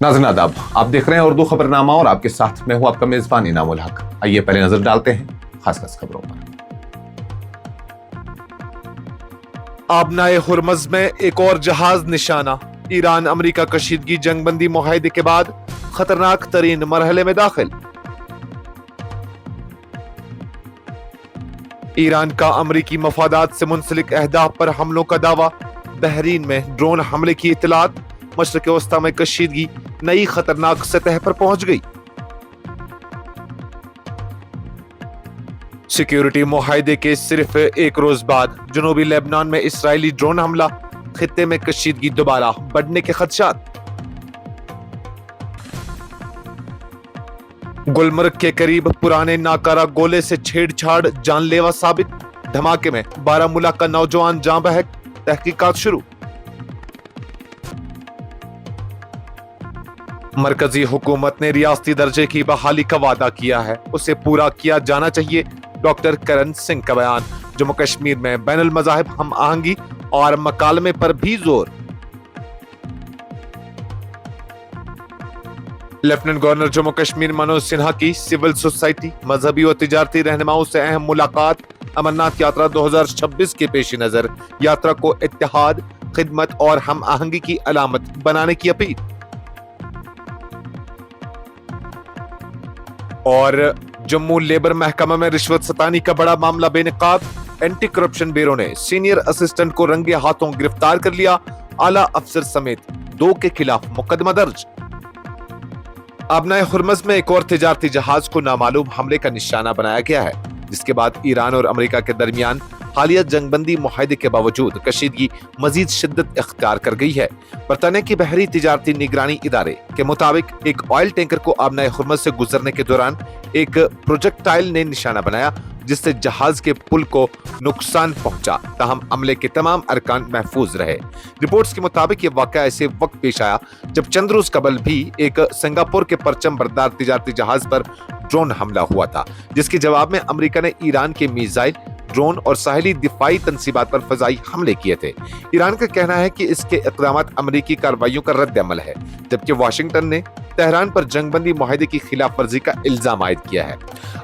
नाज़रीन आदाब, आप देख रहे हैं उर्दू खबरनामा और आपके साथ मैं हूं आपका मेजबान इनामुल हक। आइए पहले नजर डालते हैं खास खबरों पर। आबनाए हुर्मज में एक और जहाज निशाना। ईरान अमेरिका कशीदगी जंगबंदी मुआहदे के बाद खतरनाक तरीन मरहले में दाखिल। ईरान का अमेरिकी मफादात से मुंसलिक अहदाफ पर हमलों का दावा। बहरीन में ड्रोन हमले की इतलात। मशरिक़ वस्ता में कशीदगी नई खतरनाक सतह पर पहुंच गई। सिक्योरिटी मुआहदे के सिर्फ एक रोज बाद जनूबी लेबनान में इस्राएली ड्रोन हमला। खित्ते में कशीदगी दोबारा बढ़ने के खदशात। गुलमर्ग के करीब पुराने नाकारा गोले से छेड़छाड़ जानलेवा साबित। धमाके में बारामूला का नौजवान जाँ बहक। तहकीकात शुरू। मरकजी हुकूमत ने रियासती दर्जे की बहाली का वादा किया है, उसे पूरा किया जाना चाहिए। डॉक्टर करण सिंह का बयान। जम्मू कश्मीर में बैनुल मज़ाहिब हम आहंगी और मकालमे पर भी जोर। लेफ्टिनेंट गवर्नर जम्मू कश्मीर मनोज सिन्हा की सिविल सोसाइटी, मजहबी और तिजारती रहनुमाओं से अहम मुलाकात। अमरनाथ यात्रा 2026 के पेश नजर यात्रा को इत्तेहाद, खिदमत और हम आहंगी की अलामत बनाने की अपील। और जम्मू लेबर महकमा में रिश्वत सतानी का बड़ा मामला बेनकाब। एंटी करप्शन ब्यूरो ने सीनियर असिस्टेंट को रंगे हाथों गिरफ्तार कर लिया। आला अफसर समेत 2 के खिलाफ मुकदमा दर्ज। आबनाए हुर्मज में एक और तिजारती जहाज को नामालूम हमले का निशाना बनाया गया है, जिसके बाद ईरान और अमेरिका के दरमियान हालिया जंगबंदी मुआहदे के बावजूद कशीदगी मजीद शिद्दत इख्तियार कर गई है। बरतानिया की बहरी तिजारती निगरानी इदारे के मुताबिक एक ऑयल टैंकर को आबनाए हुर्मज से गुजरने के दौरान एक प्रोजेक्टाइल ने निशाना बनाया, जिससे जहाज के पुल को नुकसान पहुंचा। ताहम अमले के तमाम अरकान महफूज रहे। रिपोर्ट्स के मुताबिक ये वाकया ऐसे वक्त पेश आया जब चंद रोज कबल भी एक सिंगापुर के परचम बरदार तिजारती जहाज पर ड्रोन हमला हुआ था, जिसके जवाब में अमेरिका ने ईरान के मिसाइल, ड्रोन और साहिली दिफाई तंसीबात पर फजाई हमले किए थे। ईरान का कहना है कि इसके इक़दामात अमेरिकी कार्रवाइयों का रद्द अमल है, जबकि वाशिंगटन ने तेहरान पर जंगबंदी मुआहदे की खिलाफ वर्जी का इल्जाम आयद किया है।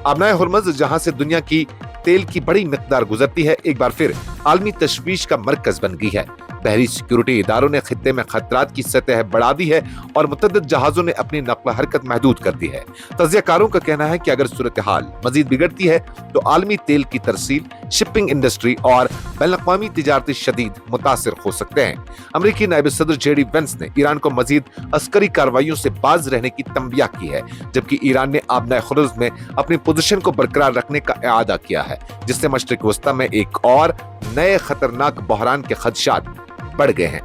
आबनाए हुर्मज, जहां से दुनिया की तेल की बड़ी मिकदार गुजरती है, एक बार फिर आलमी तशवीश का मरकज बन गई है। बहरी सिक्योरिटी इदारों ने खित्ते में खतरात की सतह बढ़ा दी है और मुतअद्दिद जहाजों ने अपनी नक़्ल हरकत महदूद कर दी है। तज्ज़ियाकारों का कहना है कि अगर सूरत हाल मजीद बिगड़ती है तो आलमी तेल की तरसील, शिपिंग इंडस्ट्री और बैनुल-अक़वामी तिजारती शदीद मुतासिर हो सकते हैं। अमरीकी नायब सदर JD वेंस ने ईरान को मजीद अस्करी कार्रवाइयों से बाज रहने की तंबिया की है, जबकि ईरान ने आबनाए हुर्मज में अपनी पोजीशन को बरकरार रखने का इआदा किया है, जिससे मशरिक़ वस्ता में एक और नए खतरनाक बहरान के खदशात बढ़ गए हैं।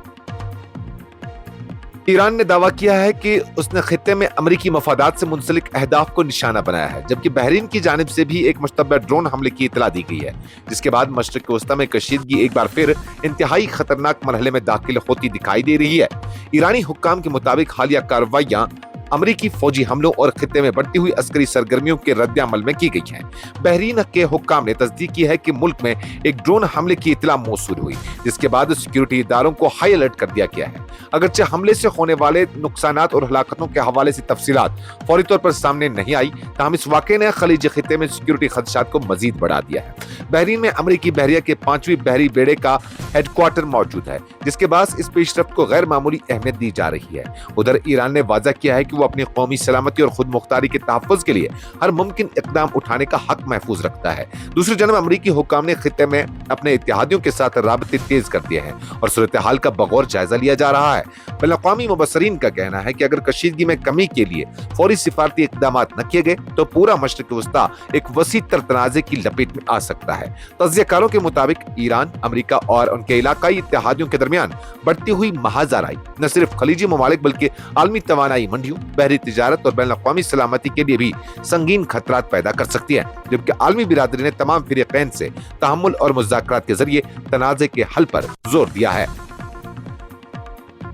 ईरान ने दावा किया है कि उसने खित्ते में अमेरिकी मफादात से मुंसलिक अहदाफ को निशाना बनाया है, जबकि बहरीन की जानिब से भी एक मुश्तबा ड्रोन हमले की इतला दी गई है, जिसके बाद मशरिक़ वस्ता में कशीदगी एक बार फिर इंतहाई खतरनाक मरहले में दाखिल होती दिखाई दे रही है। ईरानी हुक्काम के मुताबिक हालिया कार्रवाइयां अमेरिकी फौजी हमलों और खित्ते में बढ़ती हुई अस्करी सरगर्मियों के रद्द अमल में की गई हैं। बहरीन के हुक्काम ने तस्दीक की है कि मुल्क में एक ड्रोन हमले की इतला मौसूल हुई, जिसके बाद सिक्योरिटी इदारों को हाई अलर्ट कर दिया गया है। अगरचे हमले से होने वाले नुकसानात और हलाकतों के हवाले से तफसीलात फौरी तौर पर सामने नहीं आई, ताहम इस वाक़े ने खलीज खित्ते में सिक्योरिटी खदशात को मजीद बढ़ा दिया है। बहरीन में अमेरिकी बहरिया के 5वीं बहरी बेड़े का हेडक्वार्टर मौजूद है, जिसके बाद इस पेशरफ्त को गैर मामूली अहमियत दी जा रही है। उधर ईरान ने वाज़ा किया है कि वो अपनी कौमी सलामती और खुद मुख्तारी के तहफ़्फ़ुज़ के लिए हर मुमकिन इक़दाम उठाने का हक महफूज रखता है। दूसरी जानब अमेरिकी हुक्काम ने खित्ते में अपने इत्तेहादियों के साथ राबते तेज कर दिए हैं और सूरत हाल का बगौर जायजा लिया जा रहा है। बैनुल-अक़वामी मुबस्सरीन का कहना है कि अगर कशीदगी में कमी के लिए फौरी सिफारती इक़दाम न किए गए तो पूरा मशरिक़ वस्ता एक वसी तर तनाज़े की लपेट में आ सकता है। तज्ज़ियाकारों के मुताबिक ईरान, अमेरिका और उनके इलाकाई इत्तेहादियों के दरमियान बढ़ती हुई महाजराई न सिर्फ खलीजी ममालिक बल्कि आलमी तवानाई मंडियों, बहरी तिजारत और बैनुल-अक़वामी सलामती के लिए भी संगीन खतरात पैदा कर सकती है, जबकि आलमी बिरादरी ने तमाम फ़रीक़ैन से तहम्मुल और मुज़ाकरात के जरिए तनाज़े के हल पर जोर दिया है।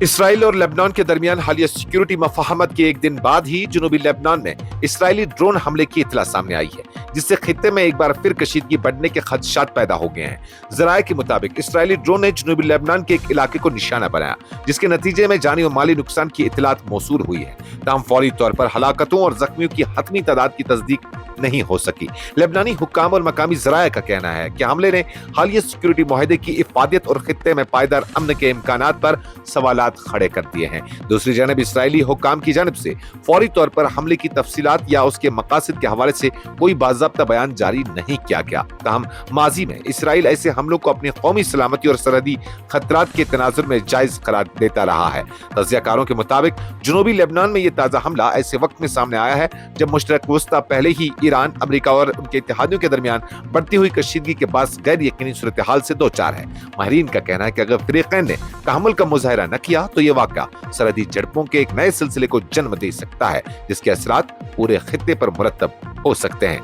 اسرائیل اور لیبنان کے درمیان حالیہ سیکیورٹی مفاہمت کے ایک دن بعد ہی جنوبی لیبنان میں اسرائیلی ڈرون حملے کی اطلاع سامنے آئی ہے، جس سے خطے میں ایک بار پھر کشیدگی بڑھنے کے خدشات پیدا ہو گئے ہیں۔ ذرائع کے مطابق اسرائیلی ڈرون نے جنوبی لیبنان کے ایک علاقے کو نشانہ بنایا، جس کے نتیجے میں جانی و مالی نقصان کی اطلاعات موصول ہوئی ہے، تاہم فوری طور پر ہلاکتوں اور زخمیوں کی حتمی تعداد کی تصدیق نہیں ہو سکی۔ لیبنانی حکام اور مقامی ذرائع کا کہنا ہے کہ حملے نے حالیہ سیکیورٹی معاہدے کی افادیت اور خطے میں پائیدار امن کے امکانات پر سوالات کھڑے کر دیے ہیں۔ دوسری جانب اسرائیلی حکام کی جانب سے فوری طور پر حملے کی تفصیلات یا اس کے مقاصد کے حوالے سے کوئی باضابطہ بیان جاری نہیں کیا گیا، تاہم ماضی میں اسرائیل ایسے حملوں کو اپنی قومی سلامتی اور سرحدی خطرات کے تناظر میں جائز قرار دیتا رہا ہے۔ تجزیہ کاروں کے مطابق جنوبی لیبنان میں یہ تازہ حملہ ایسے وقت میں سامنے آیا ہے جب مشرق وسطی پہلے ہی ایران، امریکہ اور ان کے اتحادیوں کے درمیان بڑھتی ہوئی کشیدگی کے باعث غیر یقینی صورتحال سے دوچار ہے۔ ماہرین کا کہنا ہے کہ اگر فریقین نے تحمل کا مظاہرہ نہ کیا تو یہ واقعہ سرحدی جھڑپوں کے ایک نئے سلسلے کو جنم دے سکتا ہے، جس کے اثرات پورے خطے پر مرتب ہو سکتے ہیں۔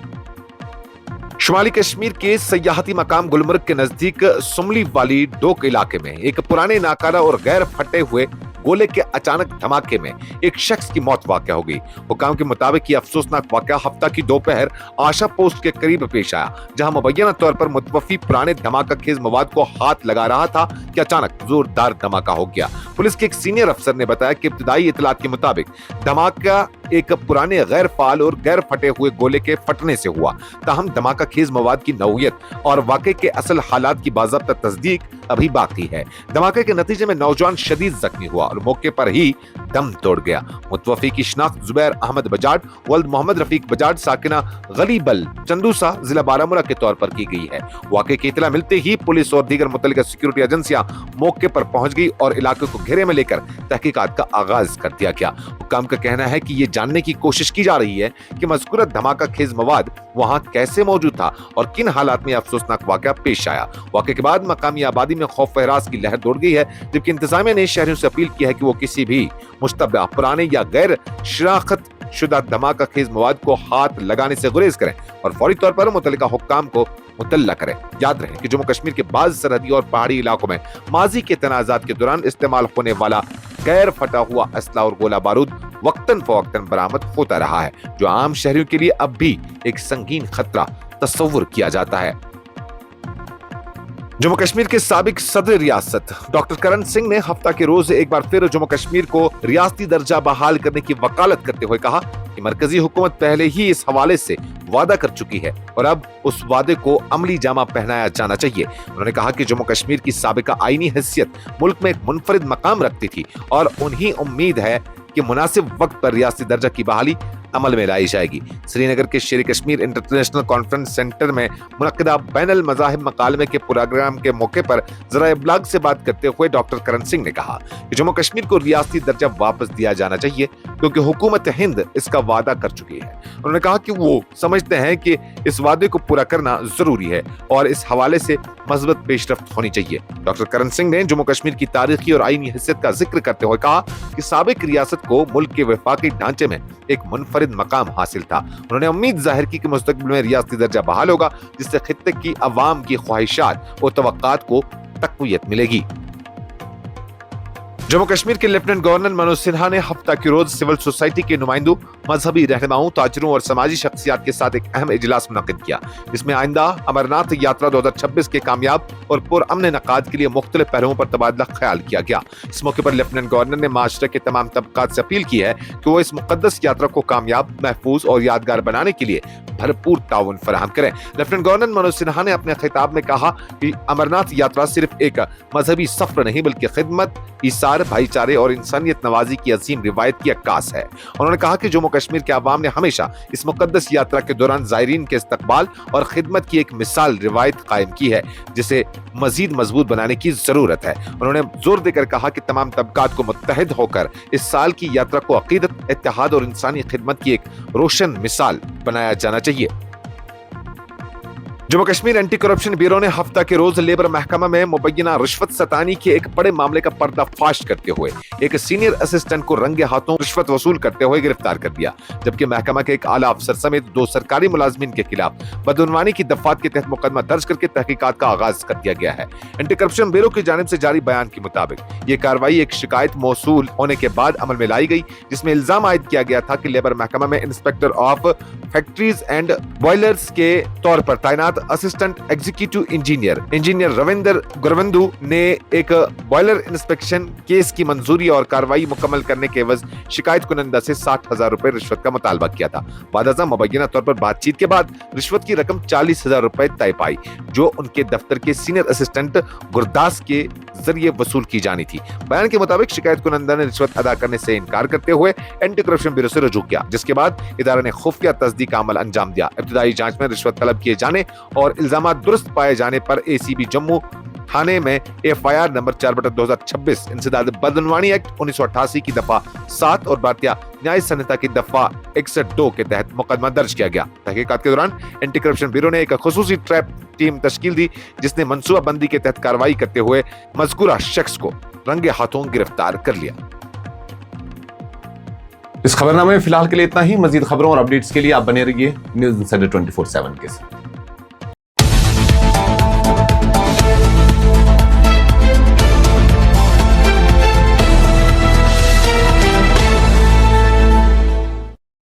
شمالی کشمیر کے سیاحتی مقام گلمرگ کے نزدیک سملی والی ڈوک علاقے میں ایک پرانے ناکارہ اور غیر پھٹے ہوئے گولے کے اچانک دھماکے میں ایک شخص کی موت واقع ہو گئی۔ حکام کے مطابق یہ افسوسناک واقعہ ہفتہ کی دوپہر آشا پوسٹ کے قریب پیش آیا، جہاں مبینہ طور پر متوفی پرانے دھماکہ خیز مواد کو ہاتھ لگا رہا تھا کہ اچانک زوردار دھماکہ ہو گیا۔ پولیس کے ایک سینئر افسر نے بتایا کہ ابتدائی اطلاعات کے مطابق دھماکہ ایک پرانے غیر فعال اور غیر پھٹے ہوئے گولے کے پھٹنے سے ہوا، تاہم دھماکہ خیز مواد کی نوعیت اور واقعے کے اصل حالات کی باضابطہ تصدیق ابھی باقی ہے۔ دھماکے کے نتیجے میں نوجوان شدید زخمی ہوا اور موقع پر ہی دم توڑ گیا۔ متوفی کی شناخت زبیر احمد بجاٹ ولد محمد رفیق بجاٹ ساکنہ غلی بل چندوسا ضلع بارہمولہ کے طور پر کی گئی ہے۔ واقعے کی اطلاع ملتے ہی پولیس اور دیگر متعلقہ سیکیورٹی ایجنسیاں موقع پر پہنچ گئی اور علاقے کو گھیرے میں لے کر تحقیقات کا آغاز کر دیا گیا۔ حکام کا کہنا ہے کہ یہ جاننے کی کوشش کی جا رہی ہے کہ مذکورہ دھماکہ خیز مواد وہاں کیسے موجود تھا اور کن حالات میں افسوسناک واقعہ پیش آیا۔ واقعے کے بعد مقامی آبادی میں خوف و ہراس کی لہر دوڑ گئی ہے، جبکہ انتظامیہ نے شہریوں سے اپیل کی ہے کہ وہ کسی بھی مشتبہ پرانے یا غیر شناخت شدہ دھماکہ خیز مواد کو ہاتھ لگانے سے گریز کریں اور فوری طور پر متعلقہ حکام کو مطلع کریں۔ یاد رہے کہ جموں کشمیر کے بعض سرحدی اور پہاڑی علاقوں میں ماضی کے تنازعات کے دوران استعمال ہونے والا غیر پھٹا ہوا اسلحہ اور گولہ بارود وقتاً فوقتاً برآمد ہوتا رہا ہے، جو عام شہریوں کے لیے اب بھی ایک سنگین خطرہ تصور کیا جاتا ہے۔ جموں کشمیر کے سابق صدر ریاست ڈاکٹر کرن سنگھ نے ہفتہ کے روز ایک بار پھر جموں کشمیر کو ریاستی درجہ بحال کرنے کی وکالت کرتے ہوئے کہا کہ مرکزی حکومت پہلے ہی اس حوالے سے وعدہ کر چکی ہے اور اب اس وعدے کو عملی جامہ پہنایا جانا چاہیے۔ انہوں نے کہا کہ جموں کشمیر کی سابقہ آئینی حیثیت ملک میں ایک منفرد مقام رکھتی تھی اور انہیں امید ہے کہ مناسب وقت پر ریاستی درجہ کی بحالی عمل میں لائی جائے گی۔ سری نگر کے شیر کشمیر انٹرنیشنل کانفرنس سینٹر میں منعقدہ بین المذاہب مکالمے کے پروگرام کے موقع پر ذرائع ابلاغ سے بات کرتے ہوئے ڈاکٹر کرن سنگھ نے کہا کہ جموں کشمیر کو ریاستی درجہ واپس دیا جانا چاہیے کیونکہ حکومت ہند اس کا وعدہ کر چکی ہے۔ انہوں نے کہا کہ وہ سمجھتے ہیں کہ اس وعدے کو پورا کرنا ضروری ہے اور اس حوالے سے مثبت پیش رفت ہونی چاہیے۔ ڈاکٹر کرن سنگھ نے جموں کشمیر کی تاریخی اور آئینی حیثیت کا ذکر کرتے ہوئے کہا کہ سابق ریاست کو ملک کے وفاقی ڈھانچے میں ایک منفرد مقام حاصل تھا۔ انہوں نے امید ظاہر کی کہ مستقبل میں ریاستی درجہ بحال ہوگا، جس سے خطے کی عوام کی خواہشات اور توقعات کو تقویت ملے گی۔ جموں کشمیر کے لیفٹیننٹ گورنر منوج سنہا نے ہفتہ کے روز سول سوسائٹی کے نمائندوں، مذہبی رہنماؤں، تاجروں اور سماجی شخصیات کے ساتھ ایک اہم اجلاس منعقد کیا، جس میں آئندہ امرناتھ یاترا 2026 کے کامیاب اور پرامن انعقاد کے لیے مختلف پہلوؤں پر تبادلہ خیال کیا گیا۔ اس موقع پر لیفٹیننٹ گورنر نے معاشرے کے تمام طبقات سے اپیل کی ہے کہ وہ اس مقدس یاترا کو کامیاب، محفوظ اور یادگار بنانے کے لیے بھرپور تعاون فراہم کریں۔ لیفٹیننٹ گورنر منوج سنہا نے اپنے خطاب میں کہا کہ امرناتھ یاترا صرف ایک مذہبی سفر نہیں بلکہ خدمت، ایثار، بھائی چارے اور انسانیت نوازی کی عظیم روایت کی عکاس ہے۔ انہوں نے کہا کہ جموں کشمیر کے عوام نے ہمیشہ اس مقدس یاترا کے دوران زائرین کے استقبال اور خدمت کی ایک مثال روایت قائم کی ہے، جسے مزید مضبوط بنانے کی ضرورت ہے۔ انہوں نے زور دے کر کہا کہ تمام طبقات کو متحد ہو کر اس سال کی یاترا کو عقیدت، اتحاد اور انسانی خدمت کی ایک روشن مثال بنایا جانا چاہیے۔ Jammu Kashmir anti corruption bureau ने हफ्ता के रोज लेबर महकमा में मुबैना रिश्वत सतानी के एक बड़े मामले का पर्दाफाश करते हुए एक सीनियर असिस्टेंट को रंगे हाथों रिश्वत वसूल करते हुए गिरफ्तार कर लिया, जबकि महकमा के एक आला अफसर समेत 2 सरकारी मुलाजमीन के खिलाफ बदउनवानी की दफात के तहत मुकदमा दर्ज करके तहकीकात का आगाज कर दिया गया है। एंटी करप्शन ब्यूरो की जानिब से जारी बयान के मुताबिक ये कार्रवाई एक शिकायत मौसूल होने के बाद अमल में लाई गई, जिसमें इल्जाम आयद किया गया था कि लेबर महकमा में inspector of factories and boilers के तौर पर तैनात असिस्टेंट एग्जीक्यूटिव इंजीनियर रविंदर गुरवंदू ने एक बॉयलर इंस्पेक्शन केस की मंजूरी और कार्रवाई मुकम्मल करने के एवज शिकायत कुनंदा से 60,000 रुपए रिश्वत का मुतालबा किया था। बादअज़ा मुबैना तौर पर बातचीत के बाद रिश्वत की रकम 40,000 रुपए तय पाई, जो उनके दफ्तर के सीनियर असिस्टेंट गुरदास के जरिए वसूल की जानी थी। बयान के मुताबिक शिकायत कुनंदा ने रिश्वत अदा करने से इनकार करते हुए एंटी करप्शन ब्यूरो से रुजू किया, जिसके बाद इदारे ने खुफिया तस्दीक का अमल अंजाम दिया। इब्तदाई जांच में रिश्वत तलब किए जाने और इल्जाम दुरुस्त पाए जाने पर एसीबी जम्मू थाने में एफआईआर नंबर 4/2026 इंसदाद बदनवानी एक्ट 1988 की दफा 7 और भारतीय न्याय संहिता की दफा 61(2) के तहत मुकदमा दर्ज किया गया। तहकीकात के दौरान एंटी करप्शन ब्यूरो ने एक खुसूसी ट्रैप टीम तश्कील दी, जिसने मनसूबाबंदी के तहत कार्रवाई करते हुए मज़कूरा शख्स को रंगे हाथों गिरफ्तार कर लिया। इस खबरनामे में फिलहाल के लिए इतना ही। मजीद खबरों और अपडेट्स के लिए आप बने रहिए न्यूज़ इंसाइडर 24/7 के साथ।